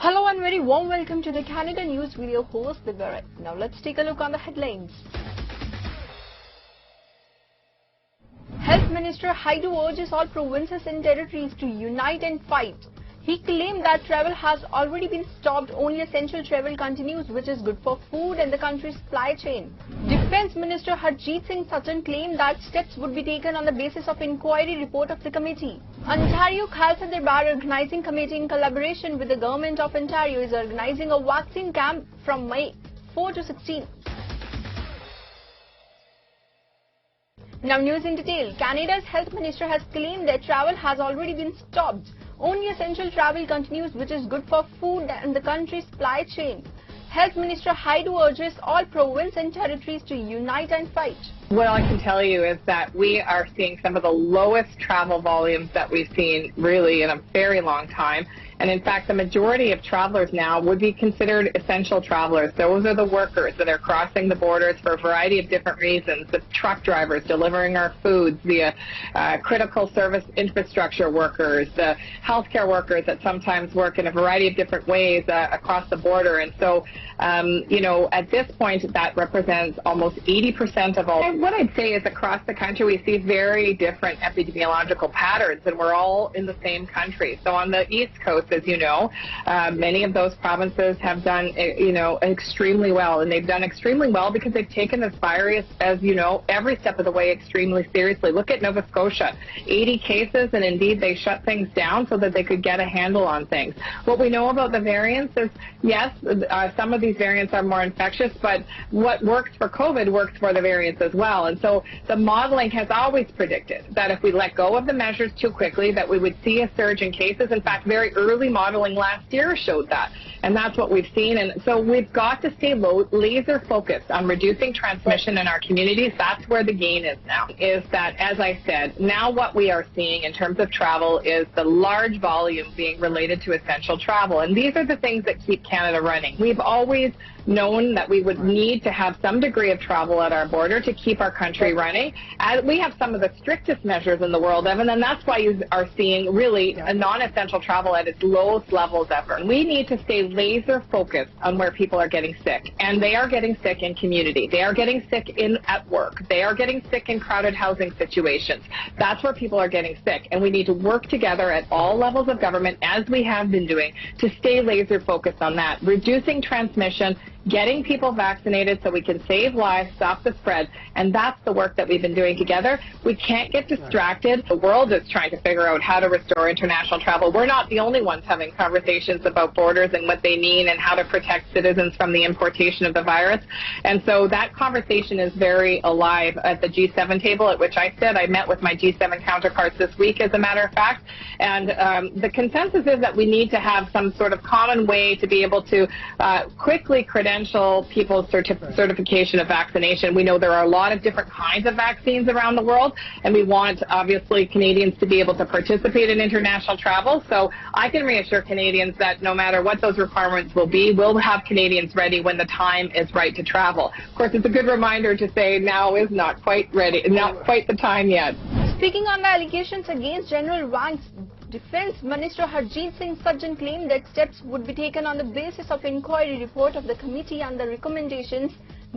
Hello and very warm welcome to the Canada News video host Liberet. Now let's take a look on the headlines. Health Minister Haidu urges all provinces and territories to unite and fight. He claimed that travel has already been stopped, only essential travel continues, which is good for food and the country's supply chain. Defence Minister Harjit Singh Sajjan claimed that steps would be taken on the basis of inquiry report of the committee. Ontario Khalsa Darbar Organising Committee in collaboration with the Government of Ontario is organising a vaccine camp from May 4 to 16. Now news in detail. Canada's Health Minister has claimed that travel has already been stopped. Only essential travel continues, which is good for food and the country's supply chain. Health Minister Haidu urges all provinces and territories to unite and fight. What I can tell you is that we are seeing some of the lowest travel volumes that we've seen really in a very long time. And in fact, the majority of travelers now would be considered essential travelers. Those are the workers that are crossing the borders for a variety of different reasons. The truck drivers delivering our foods, the critical service infrastructure workers, the healthcare workers that sometimes work in a variety of different ways across the border. And so, at this point, that represents almost 80% of all. And what I'd say is across the country, we see very different epidemiological patterns, and we're all in the same country. So on the East Coast, as you know, many of those provinces have done, extremely well. And they've done extremely well because they've taken this virus, as you know, every step of the way extremely seriously. Look at Nova Scotia, 80 cases, and indeed they shut things down so that they could get a handle on things. What we know about the variants is, yes, some of these variants are more infectious, but what works for COVID works for the variants as well. And so the modeling has always predicted that if we let go of the measures too quickly, that we would see a surge in cases. In fact, very early modeling last year showed that, and that's what we've seen. And so we've got to stay laser focused on reducing transmission in our communities. That's where the gain is now, is that, as I said, now what we are seeing in terms of travel is the large volume being related to essential travel, and these are the things that keep Canada running. We've always known that we would need to have some degree of travel at our border to keep our country running. We have some of the strictest measures in the world, Evan, and that's why you are seeing really a non-essential travel at its lowest levels ever. We need to stay laser focused on where people are getting sick, and they are getting sick in community. They are getting sick at work. They are getting sick in crowded housing situations. That's where people are getting sick, and we need to work together at all levels of government, as we have been doing, to stay laser focused on that, reducing transmission, getting people vaccinated so we can save lives, stop the spread, and that's the work that we've been doing together. We can't get distracted. The world is trying to figure out how to restore international travel. We're not the only ones having conversations about borders and what they mean and how to protect citizens from the importation of the virus. And so that conversation is very alive at the G7 table, at which I said I met with my G7 counterparts this week, as a matter of fact. And the consensus is that we need to have some sort of common way to be able to quickly credential people's certification of vaccination. We know there are a lot of different kinds of vaccines around the world, and we want, obviously, Canadians to be able to participate in international travel. So I can reassure Canadians that no matter what those requirements will be, we'll have Canadians ready when the time is right to travel. Of course, it's a good reminder to say now is not quite ready, not quite the time yet. Speaking on the allegations against General Wang's, Defence Minister Harjit Singh Sajjan claimed that steps would be taken on the basis of inquiry report of the committee and the recommendations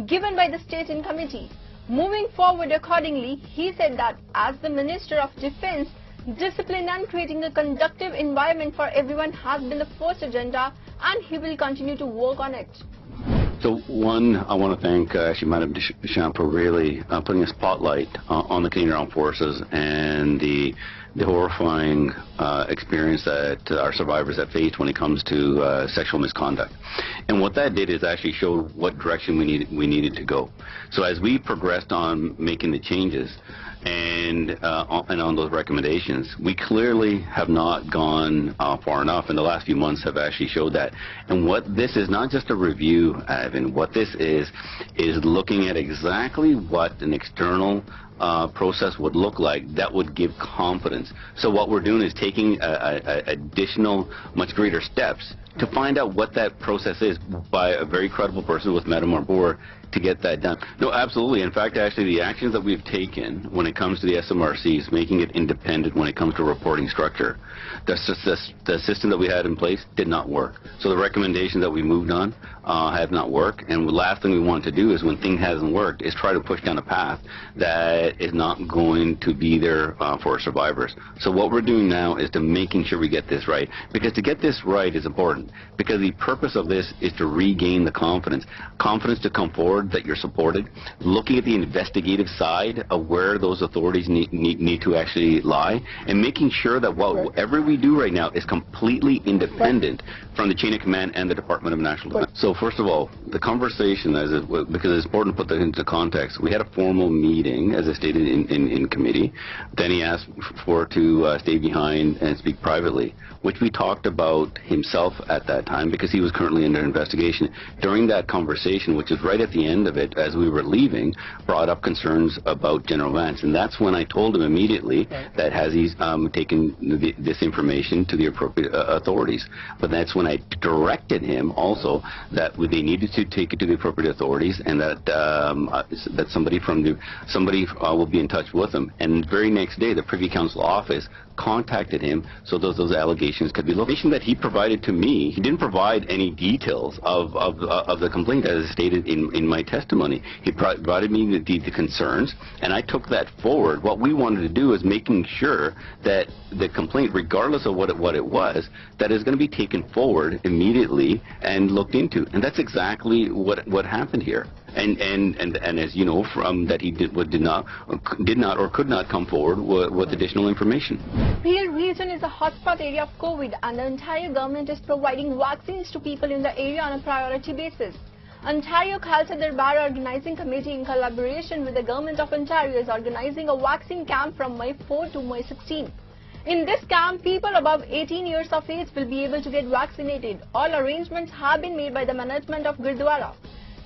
given by the state in committee. Moving forward accordingly, he said that as the Minister of Defence, discipline and creating a conducive environment for everyone has been the first agenda, and he will continue to work on it. So one, I want to thank actually Madame Deschamps for really putting a spotlight on the Canadian Armed Forces and the horrifying experience that our survivors have faced when it comes to sexual misconduct. And what that did is actually show what direction we needed to go. So as we progressed on making the changes and on those recommendations, we clearly have not gone far enough, and the last few months have actually showed that. And what this is not just a review, Ivan, what this is looking at exactly what an external process would look like that would give confidence. So what we're doing is taking additional, much greater steps to find out what that process is by a very credible person with Madame Arbour to get that done. No, absolutely. In fact, actually, the actions that we've taken when it comes to the SMRCs, making it independent when it comes to reporting structure, the system that we had in place did not work. So the recommendations that we moved on have not worked. And the last thing we want to do is, when things hasn't worked, is try to push down a path that is not going to be there for our survivors. So what we're doing now is to making sure we get this right. Because to get this right is important. Because the purpose of this is to regain the confidence to come forward that you're supported, looking at the investigative side of where those authorities need to actually lie, and making sure that whatever we do right now is completely independent from the chain of command and the Department of National Defense. So first of all, the conversation, because it's important to put that into context, we had a formal meeting, as I stated, in committee. Then he asked to stay behind and speak privately, which we talked about himself at that time because he was currently under investigation. During that conversation, which is right at the end of it, as we were leaving, brought up concerns about General Vance. And that's when I told him immediately that has he taken this information to the appropriate authorities. But that's when I directed him also that they needed to take it to the appropriate authorities, and that somebody will be in touch with him. And the very next day, the Privy Council office contacted him so those allegations could be looked. The information that he provided to me, he didn't provide any details of the complaint as stated in my testimony. He provided me the concerns, and I took that forward. What we wanted to do is making sure that the complaint, regardless of what it was, that is going to be taken forward immediately and looked into. And that's exactly what happened here. And as you know, from that he did not or could not come forward with additional information. Peel region is a hotspot area of COVID, and the Ontario government is providing vaccines to people in the area on a priority basis. Ontario Khalsa Darbar Organizing Committee, in collaboration with the Government of Ontario, is organizing a vaccine camp from May 4 to May 16. In this camp, people above 18 years of age will be able to get vaccinated. All arrangements have been made by the management of Gurdwara.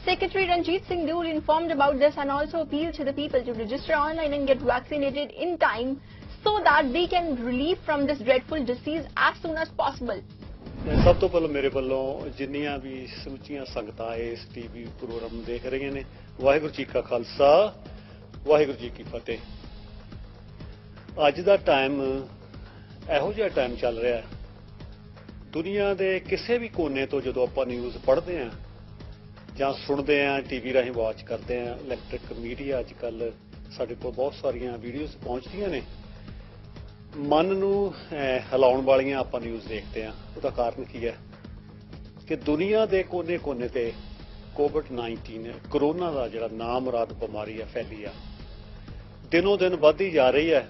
Secretary Ranjit Singh Dhool informed about this and also appealed to the people to register online and get vaccinated in time so that they can relieve from this dreadful disease as soon as possible. सब तो पहले मेरे वालों जिन्नियां भी समूचियां संगतां इस TV programme देख रही ने, वाहिगुरू जी का खालसा, वाहिगुरू जी की फतेह। अज दा टाइम ਇਹੋ ਜਿਹਾ टाइम चल रहा है, दुनिया के किसी भी कोने तो जो आप न्यूज़ पढ़ते हैं ਜਾਂ सुनते हैं, टीवी राਹੀਂ वाच करते हैं, इलैक्ट्रिक मीडिया अजकल साडे कोल बहुत सारियां वीडियोज़ पहुंचदियां ने, मन नूं हिलाउण वालियां आपां न्यूज़ देखते हैं। उसका कारण की है कि दुनिया के कोने कोने ते कोविड-19 करोना का जिहड़ा नामुराद बीमारी है फैली है, दिनों दिन बढ़ती जा रही है।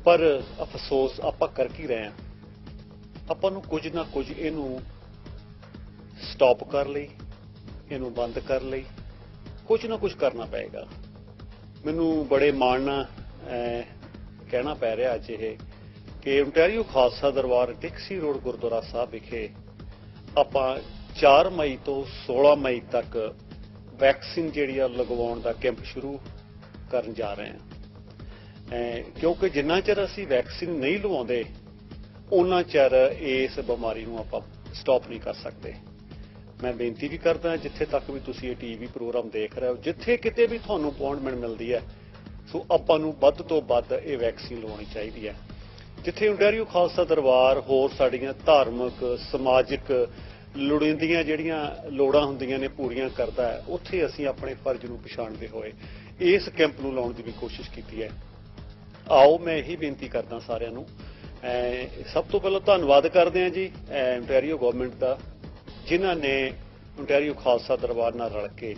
पर अफसोस आपां कर की रहे हैं, आपां नूं कुछ ना कुछ इनू स्टॉप कर लई, इनू बंद कर लई कुछ ना कुछ करना पएगा। मैनू बड़े माण नाल कहना पै रहा अज ये कि ओंटारियो खालसा दरबार डिक्सी रोड गुरुद्वारा साहब विखे आपां 4 मई तो 16 मई तक वैक्सीन जिहड़ी लगवाउण दा कैंप शुरू करन जा रहे हैं, क्योंकि जिन्ना चिर असीं वैक्सीन नहीं लवाउंदे उन्ना चिर इस बीमारी नूं आपां स्टॉप नहीं कर सकते। मैं बेनती भी करदा जिथे तक भी तुसीं ये टीवी प्रोग्राम देख रहे हो, जिथे किते भी तुहानूं अपॉइंटमेंट मिलदी है, सो आपां नूं वध तो वध ये वैक्सीन लवाउणी चाहीदी है। जिथे ओंटारियो खालसा दरबार होर साडीआं धार्मिक समाजिक लोड़ींदियां जिहड़ियां लोड़ां हुंदियां ने पूरीआं करदा है, उत्थे असीं अपने फर्ज नूं पछाणदे होए इस कैंप नूं लाउण दी भी कोशिश कीती है। आओ मैं यही बेनती करदा सारिआं नूं, सब तो पहले धन्नवाद करदे हां जी ओंटारियो गवर्नमेंट दा, जिन्हां ने ओंटारियो खालसा दरबार नाल रल के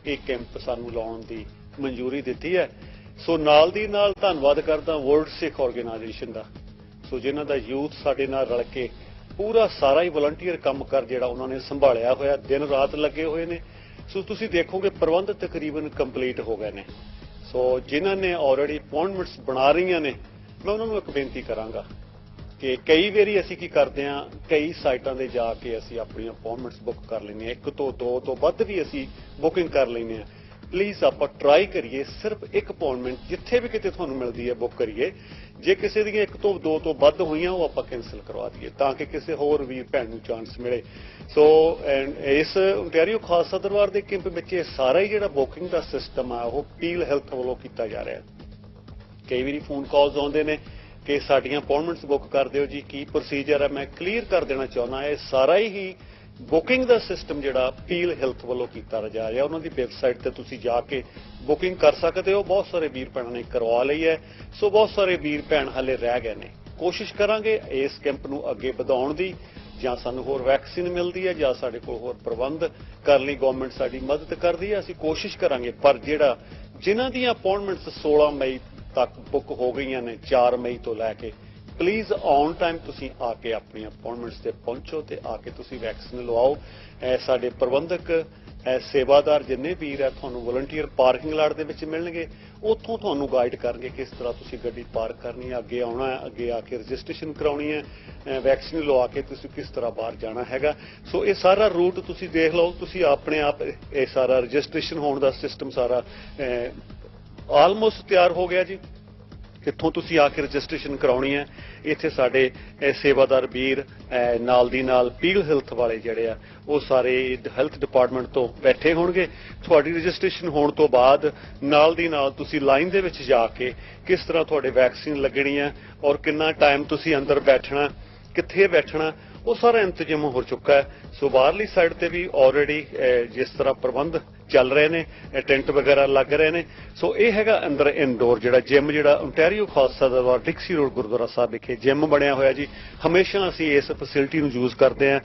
ये कैंप सानूं लाउण दी मंजूरी दित्ती है। सो नाल दी नाल धन्नवाद करदा वर्ल्ड सिख ऑर्गेनाइजेशन दा, सो जिन्हां दा यूथ साडे नाल रल के पूरा सारा ही वलंटीयर काम कर जिहड़ा उन्होंने संभालिया होया, दिन रात लगे हुए ने। सो तुसीं देखोगे प्रबंध तकरीबन कंप्लीट हो गए ने। सो जिन्हां ने ऑलरेडी अपॉइंटमेंट्स बना रही ने, मैं उन्होंने एक बेनती करांगा कि कई वारी असीं की करते हैं, कई साइटां ते जाके असीं अपनी अपॉइंटमेंट्स बुक कर लैंदे, 1 तो 2 तो वध भी असीं बुकिंग कर लैंदे, ਪਲੀਜ਼ ਆਪਾਂ ਟਰਾਈ ਕਰੀਏ ਸਿਰਫ ਇੱਕ ਅਪਾਇੰਟਮੈਂਟ ਜਿੱਥੇ ਵੀ ਕਿਤੇ ਤੁਹਾਨੂੰ ਮਿਲਦੀ ਹੈ ਬੁੱਕ ਕਰੀਏ। ਜੇ ਕਿਸੇ ਦੀਆਂ 1 ਤੋਂ 2 ਤੋਂ ਵੱਧ ਹੋਈਆਂ ਉਹ ਆਪਾਂ ਕੈਂਸਲ ਕਰਵਾ ਦਈਏ ਤਾਂ ਕਿ ਕਿਸੇ ਹੋਰ ਵੀਰ ਭੈਣ ਨੂੰ ਚਾਂਸ ਮਿਲੇ। ਸੋ ਇਸ ਓਨਟਾਰੀਓ ਖਾਲਸਾ ਦਰਬਾਰ ਦੇ ਕੈਂਪ ਵਿੱਚ ਇਹ ਸਾਰਾ ਹੀ ਜਿਹੜਾ ਬੁਕਿੰਗ ਦਾ ਸਿਸਟਮ ਆ ਉਹ ਪੀਲ ਹੈਲਥ ਵੱਲੋਂ ਕੀਤਾ ਜਾ ਰਿਹਾ। ਕਈ ਵਾਰੀ ਫੋਨ ਕਾਲਸ ਆਉਂਦੇ ਨੇ ਕਿ ਸਾਡੀਆਂ ਅਪਾਇੰਟਮੈਂਟਸ ਬੁੱਕ ਕਰ ਦਿਓ ਜੀ, ਕੀ ਪ੍ਰੋਸੀਜਰ ਹੈ। ਮੈਂ ਕਲੀਅਰ ਕਰ ਦੇਣਾ ਚਾਹੁੰਦਾ ਇਹ ਸਾਰਾ ਹੀ ਬੁਕਿੰਗ ਦਾ ਸਿਸਟਮ ਜਿਹੜਾ ਪੀਲ ਹੈਲਥ ਵੱਲੋਂ ਕੀਤਾ ਜਾ ਰਿਹਾ। ਉਹਨਾਂ ਦੀ ਵੈਬਸਾਈਟ ਤੇ ਤੁਸੀਂ ਜਾ ਕੇ ਬੁਕਿੰਗ ਕਰ ਸਕਦੇ ਹੋ। ਬਹੁਤ ਸਾਰੇ ਵੀਰ ਭੈਣਾਂ ਨੇ ਕਰਵਾ ਲਈ ਹੈ। ਸੋ ਬਹੁਤ ਸਾਰੇ ਵੀਰ ਭੈਣ ਹਾਲੇ ਰਹਿ ਗਏ ਨੇ। ਕੋਸ਼ਿਸ਼ ਕਰਾਂਗੇ ਇਸ ਕੈਂਪ ਨੂੰ ਅੱਗੇ ਵਧਾਉਣ ਦੀ, ਜਾਂ ਸਾਨੂੰ ਹੋਰ ਵੈਕਸੀਨ ਮਿਲਦੀ ਹੈ ਜਾਂ ਸਾਡੇ ਕੋਲ ਹੋਰ ਪ੍ਰਬੰਧ ਕਰਨ ਲਈ ਗਵਰਨਮੈਂਟ ਸਾਡੀ ਮਦਦ ਕਰਦੀ ਹੈ, ਅਸੀਂ ਕੋਸ਼ਿਸ਼ ਕਰਾਂਗੇ। ਪਰ ਜਿਨ੍ਹਾਂ ਦੀਆਂ ਅਪਾਇੰਟਮੈਂਟਸ 16 ਮਈ ਤੱਕ ਬੁੱਕ ਹੋ ਗਈਆਂ ਨੇ 4 ਮਈ ਤੋਂ ਲੈ ਕੇ, ਪਲੀਜ਼ ਔਨ ਟਾਈਮ ਤੁਸੀਂ ਆ ਕੇ ਆਪਣੀਆਂ ਅਪਾਇੰਟਮੈਂਟਸ ਤੇ ਪਹੁੰਚੋ ਤੇ ਆ ਕੇ ਤੁਸੀਂ ਵੈਕਸੀਨ ਲਵਾਓ। ਸਾਡੇ ਪ੍ਰਬੰਧਕ ਸੇਵਾਦਾਰ ਜਿੰਨੇ ਵੀਰ ਹੈ ਤੁਹਾਨੂੰ ਵਲੰਟੀਅਰ ਪਾਰਕਿੰਗ ਲਾਟ ਦੇ ਵਿੱਚ ਮਿਲਣਗੇ। ਉੱਥੋਂ ਤੁਹਾਨੂੰ ਗਾਈਡ ਕਰਨਗੇ ਕਿਸ ਤਰ੍ਹਾਂ ਤੁਸੀਂ ਗੱਡੀ ਪਾਰਕ ਕਰਨੀ ਹੈ, ਅੱਗੇ ਆਉਣਾ ਹੈ, ਅੱਗੇ ਆ ਕੇ ਰਜਿਸਟ੍ਰੇਸ਼ਨ ਕਰਾਉਣੀ ਹੈ, ਵੈਕਸੀਨ ਲਵਾ ਕੇ ਤੁਸੀਂ ਕਿਸ ਤਰ੍ਹਾਂ ਬਾਹਰ ਜਾਣਾ ਹੈਗਾ। ਸੋ ਇਹ ਸਾਰਾ ਰੂਟ ਤੁਸੀਂ ਦੇਖ ਲਓ। ਤੁਸੀਂ ਆਪਣੇ ਆਪ ਇਹ ਸਾਰਾ ਰਜਿਸਟ੍ਰੇਸ਼ਨ ਹੋਣ ਦਾ ਸਿਸਟਮ ਸਾਰਾ ਆਲਮੋਸਟ ਤਿਆਰ ਹੋ ਗਿਆ ਜੀ। ਕਿੱਥੋਂ ਤੁਸੀਂ ਆ ਕੇ ਰਜਿਸਟ੍ਰੇਸ਼ਨ ਕਰਾਉਣੀ ਹੈ, ਇੱਥੇ ਸਾਡੇ ਸੇਵਾਦਾਰ ਵੀਰ ਨਾਲ ਦੀ ਨਾਲ ਪੀਲ ਹੈਲਥ ਵਾਲੇ ਜਿਹੜੇ ਆ ਉਹ ਸਾਰੇ ਹੈਲਥ ਡਿਪਾਰਟਮੈਂਟ ਤੋਂ ਬੈਠੇ ਹੋਣਗੇ। ਤੁਹਾਡੀ ਰਜਿਸਟ੍ਰੇਸ਼ਨ ਹੋਣ ਤੋਂ ਬਾਅਦ ਨਾਲ ਦੀ ਨਾਲ ਤੁਸੀਂ ਲਾਈਨ ਦੇ ਵਿੱਚ ਜਾ ਕੇ ਕਿਸ ਤਰ੍ਹਾਂ ਤੁਹਾਡੇ ਵੈਕਸੀਨ ਲੱਗਣੀ ਹੈ ਔਰ ਕਿੰਨਾ ਟਾਈਮ ਤੁਸੀਂ ਅੰਦਰ ਬੈਠਣਾ, ਕਿੱਥੇ ਬੈਠਣਾ, ਉਹ ਸਾਰਾ ਇੰਤਜ਼ਾਮ ਹੋ ਚੁੱਕਾ ਹੈ। ਸੋ ਬਾਹਰਲੀ ਸਾਈਡ ਤੇ ਵੀ ਆਲਰੇਡੀ ਜਿਸ ਤਰ੍ਹਾਂ ਪ੍ਰਬੰਧ ਚੱਲ ਰਹੇ ਨੇ, ਟੈਂਟ ਵਗੈਰਾ ਲੱਗ ਰਹੇ ਨੇ। ਸੋ ਇਹ ਹੈਗਾ ਅੰਦਰ ਇਨਡੋਰ ਜਿਹੜਾ ਜਿਮ, ਜਿਹੜਾ ਓਨਟਾਰੀਓ ਖਾਲਸਾ ਦਰਬਾਰ ਡਿਕਸੀ ਰੋਡ ਗੁਰਦੁਆਰਾ ਸਾਹਿਬ ਵਿਖੇ ਜਿਮ ਬਣਿਆ ਹੋਇਆ ਜੀ। ਹਮੇਸ਼ਾ ਅਸੀਂ ਇਸ ਫੈਸਿਲਿਟੀ ਨੂੰ ਯੂਜ਼ ਕਰਦੇ ਹਾਂ।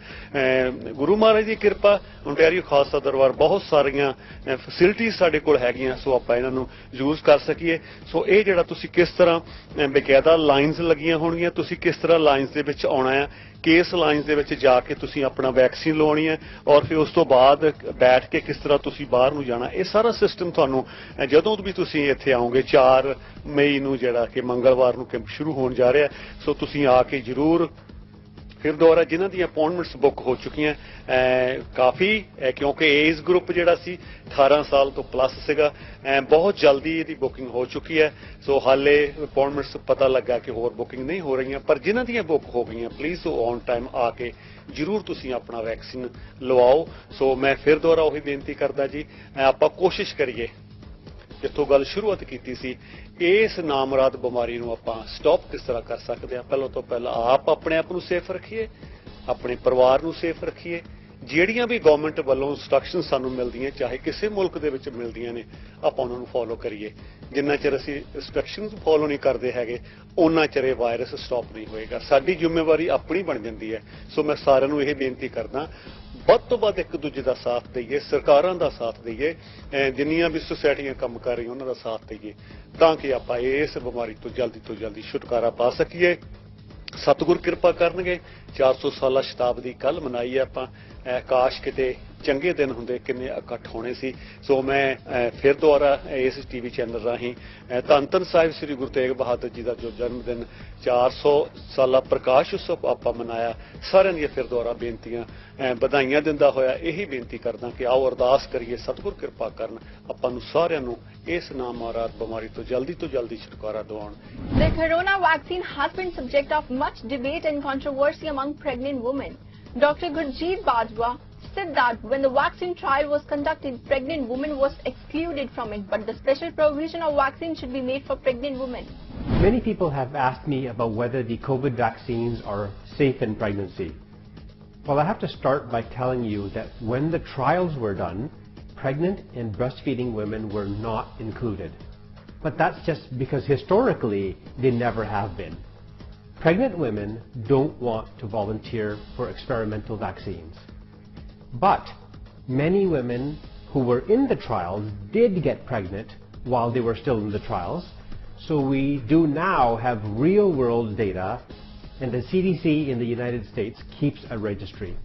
ਗੁਰੂ ਮਹਾਰਾਜ ਦੀ ਕਿਰਪਾ, ਓਨਟਾਰੀਓ ਖਾਲਸਾ ਦਰਬਾਰ ਬਹੁਤ ਸਾਰੀਆਂ ਫੈਸਿਲਿਟੀਜ਼ ਸਾਡੇ ਕੋਲ ਹੈਗੀਆਂ, ਸੋ ਆਪਾਂ ਇਹਨਾਂ ਨੂੰ ਯੂਜ਼ ਕਰ ਸਕੀਏ। ਸੋ ਇਹ ਜਿਹੜਾ ਤੁਸੀਂ ਕਿਸ ਤਰ੍ਹਾਂ ਬਕਾਇਦਾ ਲਾਈਨਸ ਲੱਗੀਆਂ ਹੋਣਗੀਆਂ, ਤੁਸੀਂ ਕਿਸ ਤਰ੍ਹਾਂ ਲਾਈਨਸ ਦੇ ਵਿੱਚ ਆਉਣਾ ਹੈ, ਕੇਸ ਲਾਈਨਸ ਦੇ ਵਿੱਚ ਜਾ ਕੇ ਤੁਸੀਂ ਆਪਣਾ ਵੈਕਸੀਨ ਲਵਾਉਣੀ ਹੈ ਔਰ ਫਿਰ ਉਸ ਤੋਂ ਬਾਅਦ ਬੈਠ ਕੇ ਕਿਸ ਤਰ੍ਹਾਂ ਤੁਸੀਂ ਬਾਹਰ ਨੂੰ ਜਾਣਾ, ਇਹ ਸਾਰਾ ਸਿਸਟਮ ਤੁਹਾਨੂੰ ਜਦੋਂ ਵੀ ਤੁਸੀਂ ਇੱਥੇ ਆਓਗੇ 4 ਮਈ ਨੂੰ ਜਿਹੜਾ ਕਿ ਮੰਗਲਵਾਰ ਨੂੰ ਕੈਂਪ ਸ਼ੁਰੂ ਹੋਣ ਜਾ ਰਿਹਾ। ਸੋ ਤੁਸੀਂ ਆ ਕੇ ਜ਼ਰੂਰ ਫਿਰ ਦੁਬਾਰਾ ਜਿਨ੍ਹਾਂ ਦੀਆਂ ਅਪਾਇੰਟਮੈਂਟਸ ਬੁੱਕ ਹੋ ਚੁੱਕੀਆਂ ਕਾਫੀ, ਕਿਉਂਕਿ ਏਜ ਗਰੁੱਪ ਜਿਹੜਾ ਸੀ 18 ਸਾਲ ਤੋਂ ਪਲੱਸ ਸੀਗਾ, ਬਹੁਤ ਜਲਦੀ ਇਹਦੀ ਬੁਕਿੰਗ ਹੋ ਚੁੱਕੀ ਹੈ। ਸੋ ਹਾਲੇ ਅਪਾਇੰਟਮੈਂਟਸ ਪਤਾ ਲੱਗਾ ਕਿ ਹੋਰ ਬੁਕਿੰਗ ਨਹੀਂ ਹੋ ਰਹੀਆਂ, ਪਰ ਜਿਨ੍ਹਾਂ ਦੀਆਂ ਬੁੱਕ ਹੋ ਗਈਆਂ ਪਲੀਜ਼ ਔਨ ਟਾਈਮ ਆ ਕੇ ਜ਼ਰੂਰ ਤੁਸੀਂ ਆਪਣਾ ਵੈਕਸੀਨ ਲਵਾਓ। ਸੋ ਮੈਂ ਫਿਰ ਦੁਬਾਰਾ ਉਹੀ ਬੇਨਤੀ ਕਰਦਾ ਜੀ, ਆਪਾਂ ਕੋਸ਼ਿਸ਼ ਕਰੀਏ ਜਿੱਥੋਂ ਗੱਲ ਸ਼ੁਰੂਆਤ ਕੀਤੀ ਸੀ, ਇਸ ਨਾਮੁਰਾਦ ਬਿਮਾਰੀ ਨੂੰ ਆਪਾਂ ਸਟਾਪ ਕਿਸ ਤਰ੍ਹਾਂ ਕਰ ਸਕਦੇ ਹਾਂ। ਪਹਿਲਾਂ ਤੋਂ ਪਹਿਲਾਂ ਆਪ ਆਪਣੇ ਆਪ ਨੂੰ ਸੇਫ ਰੱਖੀਏ, ਆਪਣੇ ਪਰਿਵਾਰ ਨੂੰ ਸੇਫ ਰੱਖੀਏ। ਜਿਹੜੀਆਂ ਵੀ ਗਵਰਨਮੈਂਟ ਵੱਲੋਂ ਇੰਸਟਰਕਸ਼ਨ ਸਾਨੂੰ ਮਿਲਦੀਆਂ, ਚਾਹੇ ਕਿਸੇ ਮੁਲਕ ਦੇ ਵਿੱਚ ਮਿਲਦੀਆਂ ਨੇ, ਆਪਾਂ ਉਹਨਾਂ ਨੂੰ ਫੋਲੋ ਕਰੀਏ। ਜਿੰਨਾ ਚਿਰ ਅਸੀਂ ਇੰਸਟਰਕਸ਼ਨਸ ਫੋਲੋ ਨਹੀਂ ਕਰਦੇ ਹੈਗੇ ਉਹਨਾਂ ਚਿਰ ਇਹ ਵਾਇਰਸ ਸਟਾਪ ਨਹੀਂ ਹੋਏਗਾ। ਸਾਡੀ ਜ਼ਿੰਮੇਵਾਰੀ ਆਪਣੀ ਬਣ ਜਾਂਦੀ ਹੈ। ਸੋ ਮੈਂ ਸਾਰਿਆਂ ਨੂੰ ਇਹ ਬੇਨਤੀ ਕਰਦਾ, ਵੱਧ ਤੋਂ ਵੱਧ ਇੱਕ ਦੂਜੇ ਦਾ ਸਾਥ ਦਈਏ, ਸਰਕਾਰਾਂ ਦਾ ਸਾਥ ਦਈਏ, ਜਿੰਨੀਆਂ ਵੀ ਸੁਸਾਇਟੀਆਂ ਕੰਮ ਕਰ ਰਹੀਆਂ ਉਹਨਾਂ ਦਾ ਸਾਥ ਦਈਏ, ਤਾਂ ਕਿ ਆਪਾਂ ਇਸ ਬਿਮਾਰੀ ਤੋਂ ਜਲਦੀ ਛੁਟਕਾਰਾ ਪਾ ਸਕੀਏ। ਸਤਿਗੁਰ ਕਿਰਪਾ ਕਰਨਗੇ। 400 ਸਾਲਾ ਸ਼ਤਾਬਦੀ ਕੱਲ ਮਨਾਈ ਹੈ ਆਪਾਂ। ਕਾਸ਼ ਕਿਤੇ ਚੰਗੇ ਦਿਨ ਹੁੰਦੇ, ਕਿੰਨੇ ਇਕੱਠ ਹੋਣੇ ਸੀ। ਸੋ ਮੈਂ ਫਿਰ ਦੁਬਾਰਾ ਇਸ ਟੀਵੀ ਚੈਨਲ ਰਾਹੀਂ ਧੰਨ ਧੰਨ ਸਾਹਿਬ ਸ੍ਰੀ ਗੁਰੂ ਤੇਗ ਬਹਾਦਰ ਜੀ ਦਾ ਜੋ ਜਨਮ ਦਿਨ 400 ਸਾਲਾ ਪ੍ਰਕਾਸ਼ ਉਤਸਵ ਆਪਾਂ ਮਨਾਇਆ, ਸਾਰਿਆਂ ਦੀਆਂ ਫਿਰ ਦੁਬਾਰਾ ਬੇਨਤੀਆਂ ਵਧਾਈਆਂ ਦਿੰਦਾ ਹੋਇਆ ਇਹੀ ਬੇਨਤੀ ਕਰਦਾ ਕਿ ਆਓ ਅਰਦਾਸ ਕਰੀਏ, ਸਤਿਗੁਰ ਕਿਰਪਾ ਕਰਨ ਆਪਾਂ ਨੂੰ ਸਾਰਿਆਂ ਨੂੰ ਇਸ ਨਾਮਾਰਾਤ ਬਿਮਾਰੀ ਤੋਂ ਜਲਦੀ ਛੁਟਕਾਰਾ ਦਿਵਾਉਣ। The corona vaccine has been subject of much debate and controversy among pregnant women. Dr. Gurjeet Bajwa said that when the vaccine trial was conducted, pregnant women was excluded from it, but the special provision of vaccine should be made for pregnant women. Many people have asked me about whether the COVID vaccines are safe in pregnancy. Well, I have to start by telling you that when the trials were done, pregnant and breastfeeding women were not included. But that's just because historically they never have been. Pregnant women don't want to volunteer for experimental vaccines. But many women who were in the trials did get pregnant while they were still in the trials. So we do now have real-world data, and the CDC in the United States keeps a registry.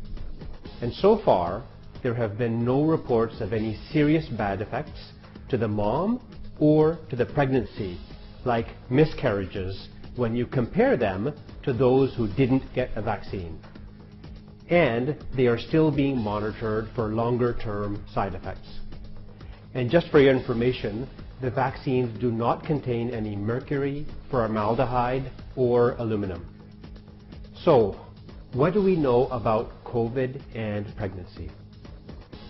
And so far, there have been no reports of any serious bad effects to the mom or to the pregnancy, like miscarriages, when you compare them to those who didn't get a vaccine. And they are still being monitored for longer-term side effects. And just for your information, the vaccines do not contain any mercury, formaldehyde, or aluminum. So, what do we know about COVID and pregnancy?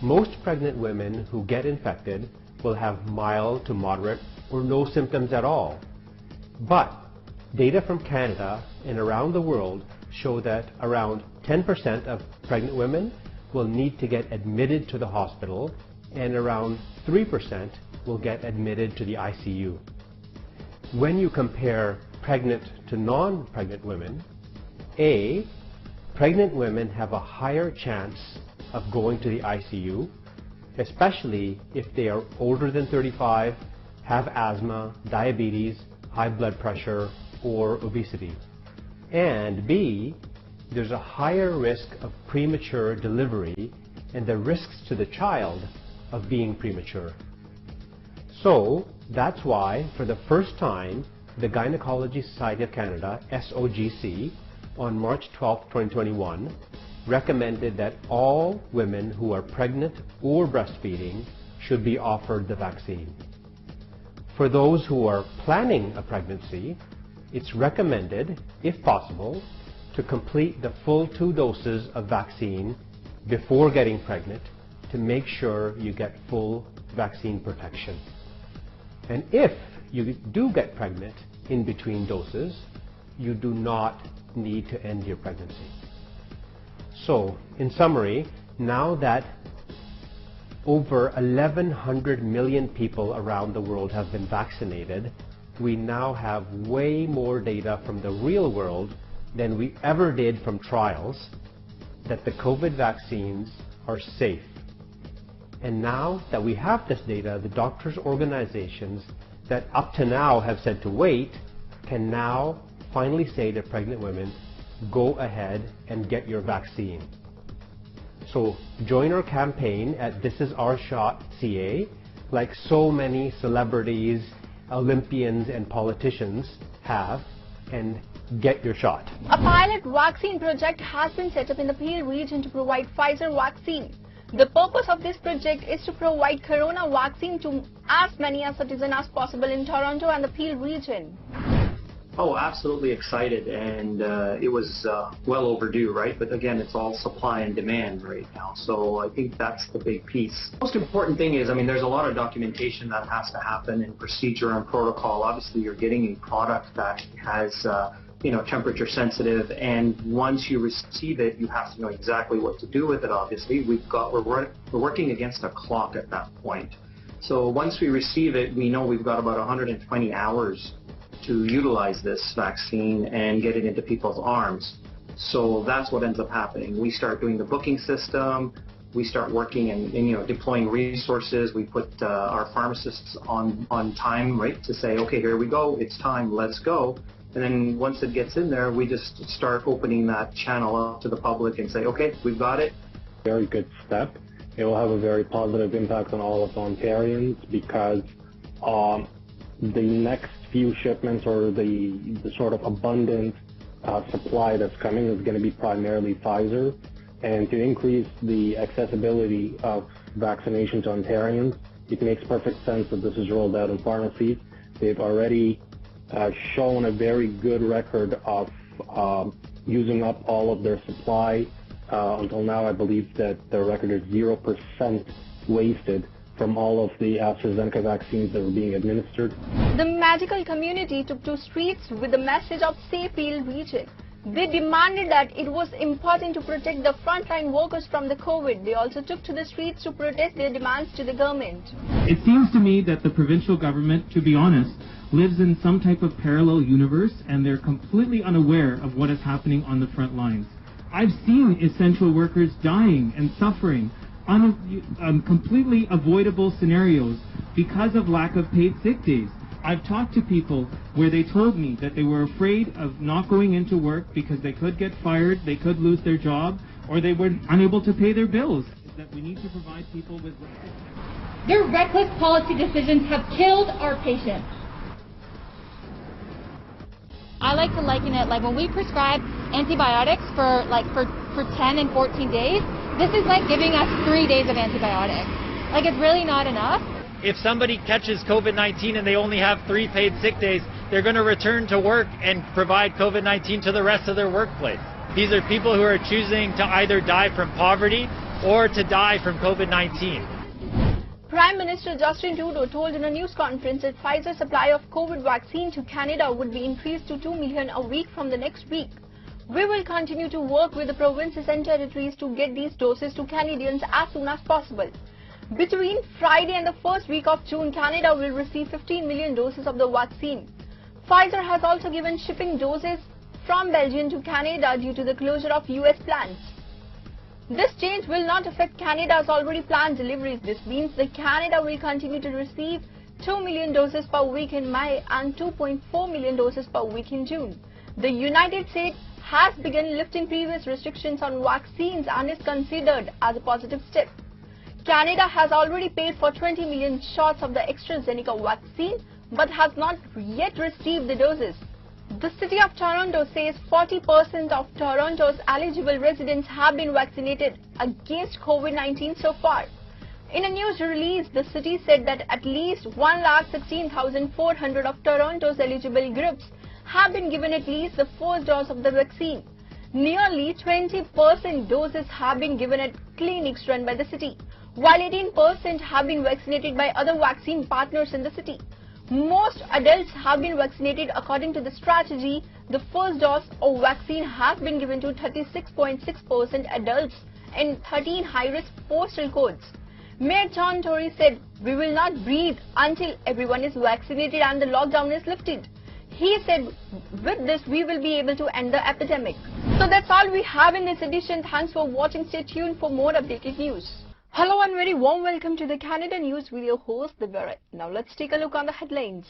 Most pregnant women who get infected will have mild to moderate or no symptoms at all. But data from Canada and around the world show that around 10% of pregnant women will need to get admitted to the hospital, and around 3% will get admitted to the ICU. When you compare pregnant to non-pregnant women, pregnant women have a higher chance of going to the ICU, especially if they are older than 35, have asthma, diabetes, high blood pressure, or obesity. And B, there's a higher risk of premature delivery and the risks to the child of being premature. So that's why, for the first time, the Gynecology Society of Canada, SOGC, on March 12, 2021, recommended that all women who are pregnant or breastfeeding should be offered the vaccine. For those who are planning a pregnancy, it's recommended, if possible, to complete the full 2 doses of vaccine before getting pregnant to make sure you get full vaccine protection. And if you do get pregnant in between doses, you do not need to end your pregnancy. So, in summary, now that over 1,100 million people around the world have been vaccinated, we now have way more data from the real world than we ever did from trials that the COVID vaccines are safe. And now that we have this data, the doctors' organizations that up to now have said to wait can now finally say to pregnant women, go ahead and get your vaccine. So join our campaign at ThisIsOurShot.ca, like so many celebrities, Olympians, and politicians have, and get your shot. A pilot vaccine project has been set up in the Peel region to provide Pfizer vaccine. The purpose of this project is to provide corona vaccine to as many citizens as possible in Toronto and the Peel region. Oh, absolutely excited, and it was well overdue, right? But again, it's all supply and demand right now, so I think that's the big piece. Most important thing is, I mean, there's a lot of documentation that has to happen and procedure and protocol. Obviously, you're getting a product that has, temperature sensitive, and once you receive it, you have to know exactly what to do with it. Obviously, we're working against a clock at that point. So once we receive it, we know we've got about 120 hours to utilize this vaccine and get it into people's arms. So that's what ends up happening. We start doing the booking system, we start working and deploying resources. We put our pharmacists on time, right, to say, okay, here we go, it's time, let's go. And then once it gets in there, we just start opening that channel up to the public and say, okay, we've got it. Very good step. It will have a very positive impact on all of Ontarians because the next few shipments or the sort of abundant supply that's coming is going to be primarily Pfizer. And to increase the accessibility of vaccination to Ontarians, it makes perfect sense that this is rolled out in pharmacies. They've already shown a very good record of using up all of their supply. Until now, I believe that their record is 0% wasted from all of the AstraZeneca vaccines that were being administered. The medical community took to streets with the message of Save Peel region. They demanded that it was important to protect the frontline workers from the COVID. They also took to the streets to protest their demands to the government. It seems to me that the provincial government, to be honest, lives in some type of parallel universe, and they're completely unaware of what is happening on the front lines. I've seen essential workers dying and suffering completely avoidable scenarios because of lack of paid sick days. I've talked to people where they told me that they were afraid of not going into work because they could get fired, they could lose their job, or they were unable to pay their bills. That we need to provide people with... Their reckless policy decisions have killed our patients. I like to liken it like when we prescribe antibiotics for 10 and 14 days, this is like giving us 3 days of antibiotics. Like, it's really not enough. if somebody catches COVID-19 and they only have 3 paid sick days, they're going to return to work and provide COVID-19 to the rest of their workplace. These are people who are choosing to either die from poverty or to die from COVID-19. Prime Minister Justin Trudeau told in a news conference that Pfizer's supply of COVID vaccine to Canada would be increased to 2 million a week from the next week. We will continue to work with the provinces and territories to get these doses to Canadians as soon as possible. Between Friday and the first week of June, Canada will receive 15 million doses of the vaccine. Pfizer has also given shipping doses from Belgium to Canada due to the closure of US plants. This change will not affect Canada's already planned deliveries. This means that Canada will continue to receive 2 million doses per week in May and 2.4 million doses per week in June. The United States has begun lifting previous restrictions on vaccines and is considered as a positive step. Canada has already paid for 20 million shots of the AstraZeneca vaccine but has not yet received the doses. The City of Toronto says 40% of Toronto's eligible residents have been vaccinated against COVID-19 so far. In a news release, the city said that at least 116,400 of Toronto's eligible groups have been given at least the first dose of the vaccine. Nearly 20% doses have been given at clinics run by the city, while 18% have been vaccinated by other vaccine partners in the city. Most adults have been vaccinated according to the strategy. The first dose of vaccine has been given to 36.6% adults in 13 high-risk postal codes. Mayor John Tory said, "We will not breathe until everyone is vaccinated and the lockdown is lifted." He said, "With this, we will be able to end the epidemic." So that's all we have in this edition. Thanks for watching. Stay tuned for more updated news. Hello and very warm welcome to the Canada News with your host, Divya. Now let's take a look on the headlines.